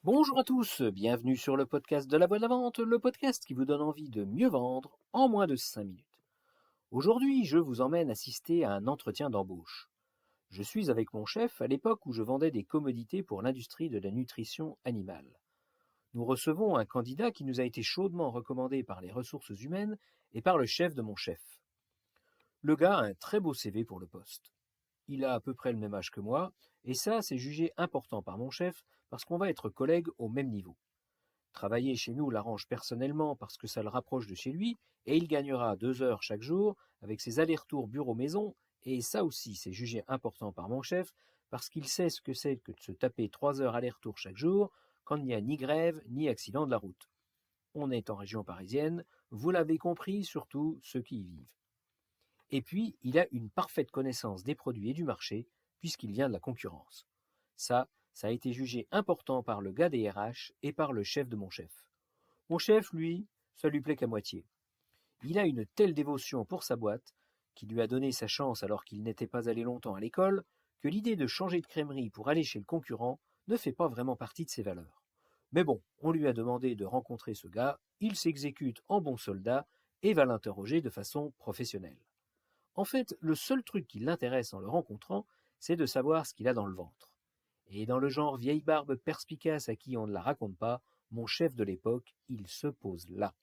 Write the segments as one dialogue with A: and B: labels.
A: Bonjour à tous, bienvenue sur le podcast de la Voix de la Vente, le podcast qui vous donne envie de mieux vendre en moins de 5 minutes. Aujourd'hui, je vous emmène assister à un entretien d'embauche. Je suis avec mon chef à l'époque où je vendais des commodités pour l'industrie de la nutrition animale. Nous recevons un candidat qui nous a été chaudement recommandé par les ressources humaines et par le chef de mon chef. Le gars a un très beau CV pour le poste. Il a à peu près le même âge que moi, et ça, c'est jugé important par mon chef parce qu'on va être collègues au même niveau. Travailler chez nous l'arrange personnellement parce que ça le rapproche de chez lui, et il gagnera 2 heures chaque jour avec ses allers-retours bureau-maison, et ça aussi c'est jugé important par mon chef parce qu'il sait ce que c'est que de se taper 3 heures aller-retour chaque jour quand il n'y a ni grève ni accident de la route. On est en région parisienne, vous l'avez compris, surtout ceux qui y vivent. Et puis, il a une parfaite connaissance des produits et du marché, puisqu'il vient de la concurrence. Ça a été jugé important par le gars des RH et par le chef de mon chef. Mon chef, lui, ça lui plaît qu'à moitié. Il a une telle dévotion pour sa boîte, qui lui a donné sa chance alors qu'il n'était pas allé longtemps à l'école, que l'idée de changer de crèmerie pour aller chez le concurrent ne fait pas vraiment partie de ses valeurs. Mais bon, on lui a demandé de rencontrer ce gars, il s'exécute en bon soldat et va l'interroger de façon professionnelle. En fait, le seul truc qui l'intéresse en le rencontrant, c'est de savoir ce qu'il a dans le ventre. Et dans le genre vieille barbe perspicace à qui on ne la raconte pas, mon chef de l'époque, il se pose là.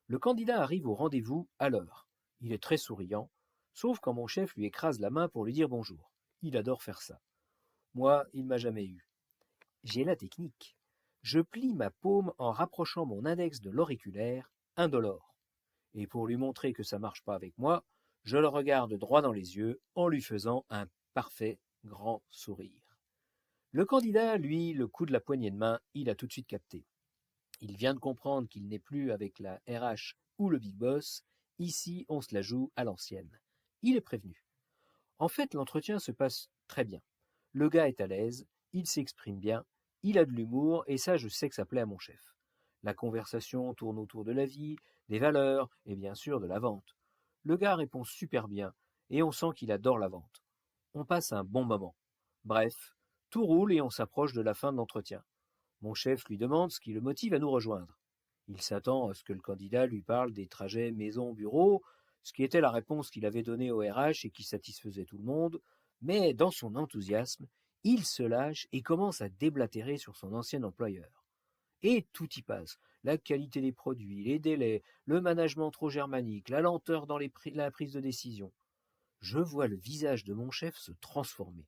A: Le candidat arrive au rendez-vous à l'heure. Il est très souriant, sauf quand mon chef lui écrase la main pour lui dire bonjour. Il adore faire ça. Moi, il m'a jamais eu. J'ai la technique. Je plie ma paume en rapprochant mon index de l'auriculaire, indolore. Et pour lui montrer que ça marche pas avec moi, je le regarde droit dans les yeux en lui faisant un parfait grand sourire. Le candidat, lui, le coup de la poignée de main, il a tout de suite capté. Il vient de comprendre qu'il n'est plus avec la RH ou le big boss. Ici, on se la joue à l'ancienne. Il est prévenu. En fait, l'entretien se passe très bien. Le gars est à l'aise, il s'exprime bien, il a de l'humour, et ça, je sais que ça plaît à mon chef. La conversation tourne autour de la vie, des valeurs, et bien sûr de la vente. Le gars répond super bien, et on sent qu'il adore la vente. On passe un bon moment. Bref, tout roule et on s'approche de la fin de l'entretien. Mon chef lui demande ce qui le motive à nous rejoindre. Il s'attend à ce que le candidat lui parle des trajets maison-bureau, ce qui était la réponse qu'il avait donnée au RH et qui satisfaisait tout le monde, mais dans son enthousiasme, il se lâche et commence à déblatérer sur son ancien employeur. Et tout y passe. La qualité des produits, les délais, le management trop germanique, la lenteur dans la prise de décision. Je vois le visage de mon chef se transformer.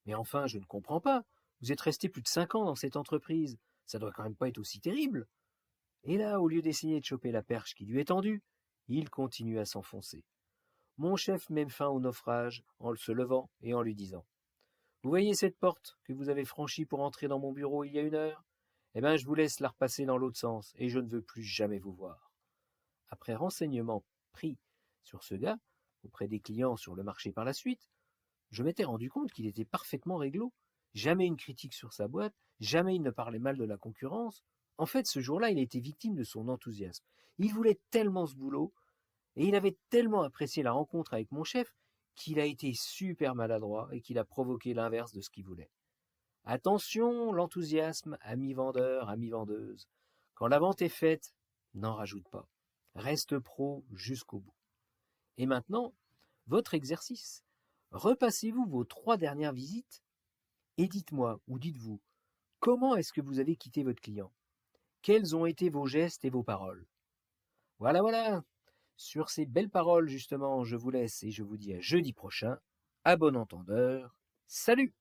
A: Mais enfin, je ne comprends pas. Vous êtes resté plus de 5 ans dans cette entreprise. Ça doit quand même pas être aussi terrible. Et là, au lieu d'essayer de choper la perche qui lui est tendue, il continue à s'enfoncer. Mon chef met fin au naufrage en se levant et en lui disant: Vous voyez cette porte que vous avez franchie pour entrer dans mon bureau il y a 1 heure? Eh bien, je vous laisse la repasser dans l'autre sens et je ne veux plus jamais vous voir. Après renseignement pris sur ce gars auprès des clients sur le marché par la suite, je m'étais rendu compte qu'il était parfaitement réglo. Jamais une critique sur sa boîte, jamais il ne parlait mal de la concurrence. En fait, ce jour-là, il était victime de son enthousiasme. Il voulait tellement ce boulot, et il avait tellement apprécié la rencontre avec mon chef, qu'il a été super maladroit et qu'il a provoqué l'inverse de ce qu'il voulait. Attention, l'enthousiasme, ami vendeur, ami vendeuse. Quand la vente est faite, n'en rajoute pas. Reste pro jusqu'au bout. Et maintenant, votre exercice. Repassez-vous vos 3 dernières visites et dites-moi, ou dites-vous, comment est-ce que vous avez quitté votre client? Quels ont été vos gestes et vos paroles? Voilà, voilà. Sur ces belles paroles, justement, je vous laisse et je vous dis à jeudi prochain. À bon entendeur. Salut!